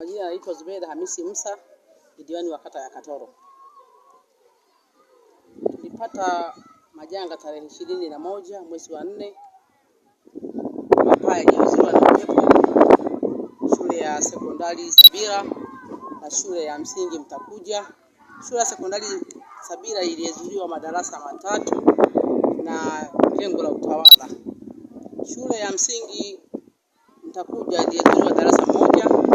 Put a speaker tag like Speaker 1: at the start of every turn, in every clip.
Speaker 1: Majina naitwa Zubeda Hamisi Musa, diwani wa kata ya Katoro. Tulipata majanga tarehe 21 mwezi wa 4 hapa yaliyozuka na upepo shule ya sekondari Sabira na shule ya msingi Mtakuja. Shule ya sekondari Sabira iliyezuliwa madarasa 3 na jengo la utawala. Shule ya msingi Mtakuja iliyezuliwa darasa 1.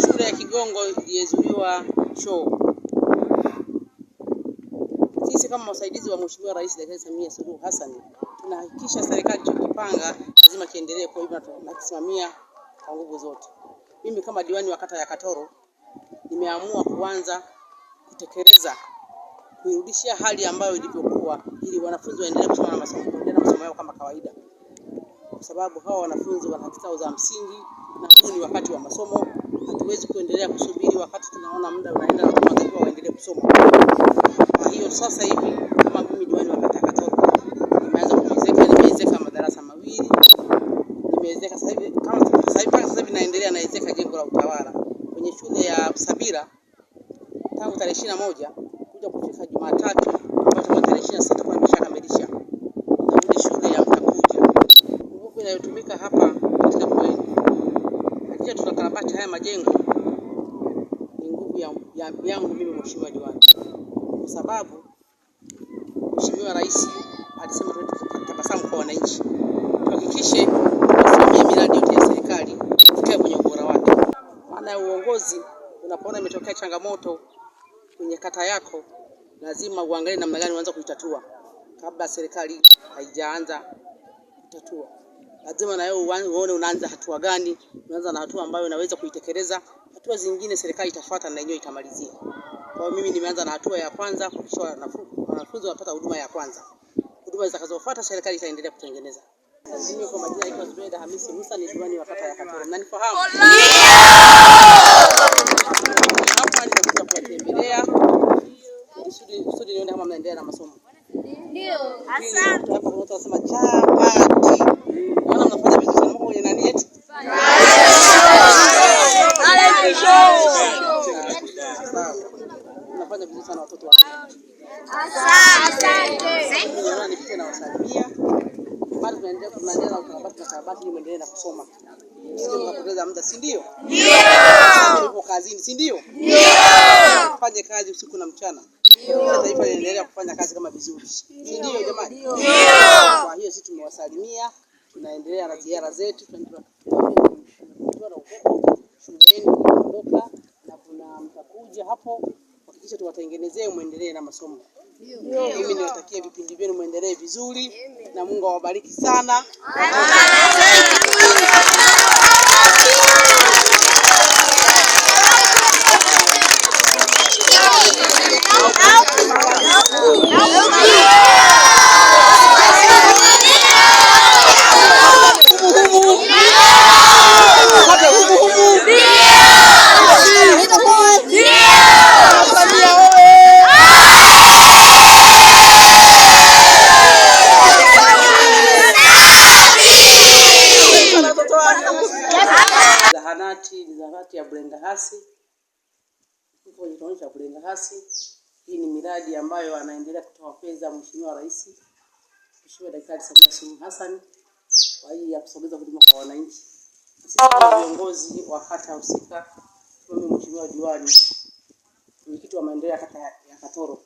Speaker 1: Shule ya Kigongo iliyezuliwa choo. Sisi kama wasaidizi wa Mheshimiwa Rais Daktari Samia Suluhu Hassan tunahakikisha serikali chokipanga lazima kiendelee, kwa hivyo tunakisimamia kwa nguvu zote. Mimi kama diwani wa kata ya Katoro nimeamua kuanza kutekeleza kuirudishia hali ambayo ilivyokuwa ili wanafunzi waendelee kusoma na masomo yao kama kawaida. Kwa sababu hawa wanafunzi wana haki zao za msingi na huu ni wakati wa masomo. Hatuwezi kuendelea kusubiri wakati tunaona muda unaenda na tunatakiwa waendelee kusoma. Kwa hiyo sasa hivi kama mimi diwani wa kata ya Katoro nimeanza nimeezeka madarasa 2. Nimeezeka sasa hivi naendelea naezeka jengo la utawala kwenye shule ya Sabira tangu tarehe 21 kuja kufika Jumatatu ambapo tarehe 26 kwa nimeshakamilisha. Na shule ya Mtakuja nguvu inayotumika hapa katika kweli hakika tutakarabati haya majengo ni nguvu yangu mimi Mheshimiwa diwani, kwa sababu Mheshimiwa Rais alisema tutabasamu kwa wananchi, tuhakikishe tusimamie miradi yote ya serikali ikae kwenye ubora wake. Maana uongozi unapoona imetokea changamoto kwenye kata yako lazima uangalie namna gani uanze kuitatua kabla serikali haijaanza kutatua. Lazima na wewe uone unaanza hatua gani, unaanza na hatua ambayo unaweza kuitekeleza, hatua zingine serikali itafuata na yenyewe itamalizia. Kwa hiyo mimi nimeanza na hatua ya kwanza kuhakikisha wanafunzi wanapata huduma ya kwanza. Huduma zitakazofuata serikali itaendelea kutengeneza. Mimi kwa majina naitwa Zubeda Hamisi Musa, ni diwani wa kata ya Katoro. Mnanifahamu? Ndio. Hapa nitakuja kuwatembelea kusudi nione kama mnaendelea na masomo.
Speaker 2: Ndio. Asante.
Speaker 1: Hapo kuna watu wanasema chapati. Naona mnafanya vizuri sana kwenye nani yetu? Mnafanya vizuri sana watoto wangu.
Speaker 2: Asante.
Speaker 1: Naona nipite na wasalimia. Bado tunaendelea na ukarabati ili muendelee na kusoma. Sio mnapoteza muda, si ndio? Ndio. Tuko kazini, si ndio? Ndio. Fanye kazi usiku na mchana. Ndio. Taifa linaendelea kufanya kazi kama vizuri. Si ndio jamani? Ndio. Kwa hiyo sisi tumewasalimia, tunaendelea na ziara zetu, tunaendelea na upepo shuleni kuondoka na kuna Mtakuja hapo, hakikisha tuwatengenezee muendelee na masomo. Ndio. Mimi niwatakie vipindi vyenu muendelee vizuri na Mungu awabariki sana. Zahanati ya Bulengahasi. Huko inaonyesha Bulengahasi. Hii ni miradi ambayo anaendelea kutoa fedha Mheshimiwa Rais Mheshimiwa Daktari Samia Suluhu Hassan kwa ajili ya kusogeza huduma kwa wananchi. Sisi kama viongozi wa kata husika, kama Mheshimiwa diwani, mwenyekiti wa maendeleo ya kata ya Katoro,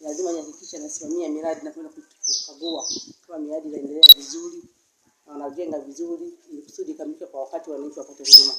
Speaker 1: lazima nihakikishe nasimamia miradi na kwenda kukagua kama miradi inaendelea vizuri na wanajenga vizuri ili kusudi ikamilike kwa wakati wananchi wapate huduma.